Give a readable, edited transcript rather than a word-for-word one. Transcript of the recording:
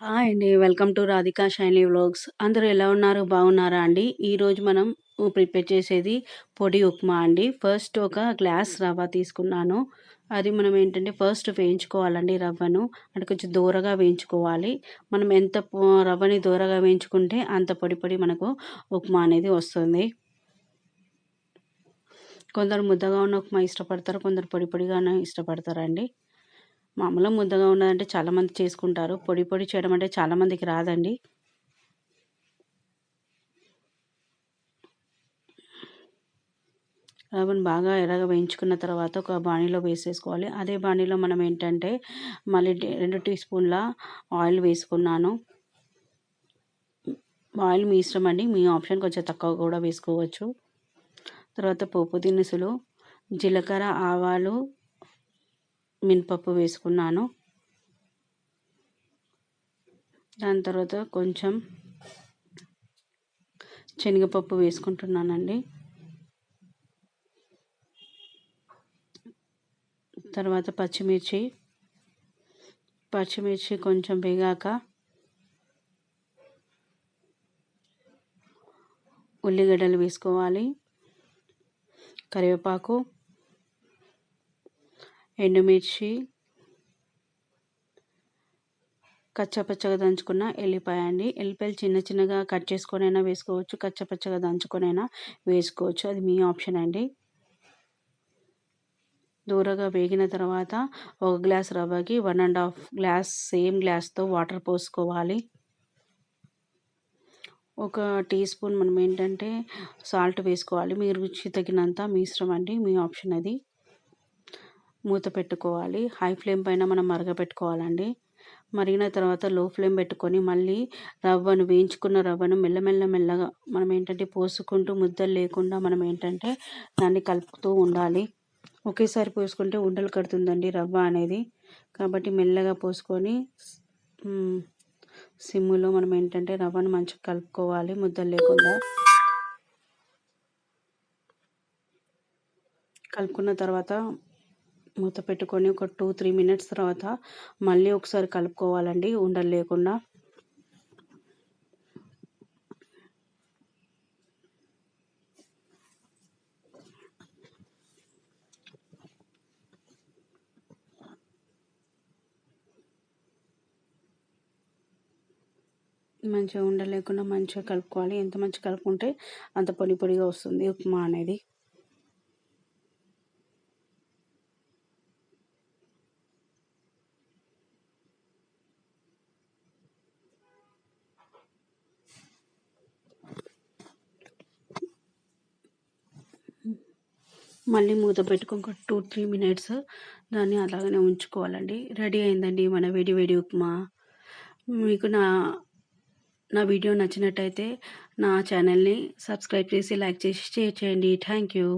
Hi అండి. Welcome to Radhika shiny vlogs. అందరూ ఎలా ఉన్నారు? బాగున్నారా అండి? ఈరోజు మనం ప్రిపేర్ చేసేది పొడి ఉప్మా అండి. ఫస్ట్ ఒక గ్లాస్ రవ్వ తీసుకున్నాను. అది మనం ఏంటంటే ఫస్ట్ వేయించుకోవాలండి రవ్వను. అంటే కొంచెం దూరగా వేయించుకోవాలి. మనం ఎంత రవ్వని దూరగా వేయించుకుంటే అంత పొడి పొడి మనకు ఉప్మా అనేది వస్తుంది. కొందరు ముద్దగా ఉన్న ఉప్మా ఇష్టపడతారు. కొందరు పొడి పొడిగానే ఇష్టపడతారండి. మామూలుగా ముద్దగా ఉన్నదంటే చాలామంది చేసుకుంటారు. పొడి పొడి చేయడం అంటే చాలామందికి రాదండి. రవ్వను బాగా ఎర్రగా వేయించుకున్న తర్వాత ఒక బాణీలో వేసేసుకోవాలి. అదే బాణీలో మనం ఏంటంటే మళ్ళీ 2 టీ స్పూన్ల ఆయిల్ వేసుకున్నాను. ఆయిల్ మీ ఇష్టం అండి. మీ ఆప్షన్ కొంచెం తక్కువ కూడా వేసుకోవచ్చు. తర్వాత పోపు దినుసులు, జీలకర్ర, ఆవాలు, మినపప్పు వేసుకున్నాను. దాని తర్వాత కొంచెం శనగపప్పు వేసుకుంటున్నానండి. తర్వాత పచ్చిమిర్చి కొంచెం వేగాక ఉల్లిగడ్డలు వేసుకోవాలి. కరివేపాకు, ఎండుమిర్చి, కచ్చపచ్చగా దంచుకున్న ఎల్లిపాయ అండి. ఎల్లిపాయలు చిన్న చిన్నగా కట్ చేసుకొనైనా వేసుకోవచ్చు. కచ్చపచ్చగా దంచుకొనైనా వేసుకోవచ్చు. అది మీ ఆప్షన్ అండి. దూరగా వేగిన తర్వాత ఒక గ్లాస్ రవ్వకి 1½ గ్లాస్ సేమ్ గ్లాస్తో వాటర్ పోసుకోవాలి. ఒక టీ స్పూన్ మనం ఏంటంటే సాల్ట్ వేసుకోవాలి. మీ రుచి తగినంత మీ ఇష్టం అండి. మీ ఆప్షన్ అది. మూత పెట్టుకోవాలి. హై ఫ్లేమ్ పైన మనం మరగపెట్టుకోవాలండి. మరిగిన తర్వాత లో ఫ్లేమ్ పెట్టుకొని మళ్ళీ వేయించుకున్న రవ్వను మెల్లగా మనం ఏంటంటే పోసుకుంటూ ముద్దలు లేకుండా మనం ఏంటంటే దాన్ని కలుపుతూ ఉండాలి. ఒకేసారి పోసుకుంటే ఉండలు కడుతుందండి రవ్వ అనేది. కాబట్టి మెల్లగా పోసుకొని సిమ్ములో మనం ఏంటంటే రవ్వను మంచిగా కలుపుకోవాలి ముద్దలు లేకుండా. కలుపుకున్న తర్వాత మూత పెట్టుకొని ఒక 2-3 మినిట్స్ తర్వాత మళ్ళీ ఒకసారి కలుపుకోవాలండి ఉండలు లేకుండా. మంచిగా ఉండలు లేకుండా మంచిగా కలుపుకోవాలి. ఎంత మంచిగా కలుపుకుంటే అంత పొడి పొడిగా వస్తుంది ఉప్మా అనేది. మళ్ళీ మూత పెట్టుకొని ఒక 2-3 మినిట్స్ దాన్ని అలాగనే ఉంచుకోవాలండి. రెడీ అయిందండి మన వేడి వేడి ఉప్మా. మీకు నా వీడియో నచ్చినట్టయితే నా ఛానల్ని సబ్స్క్రైబ్ చేసి లైక్ చేసి షేర్ చేయండి. Thank you.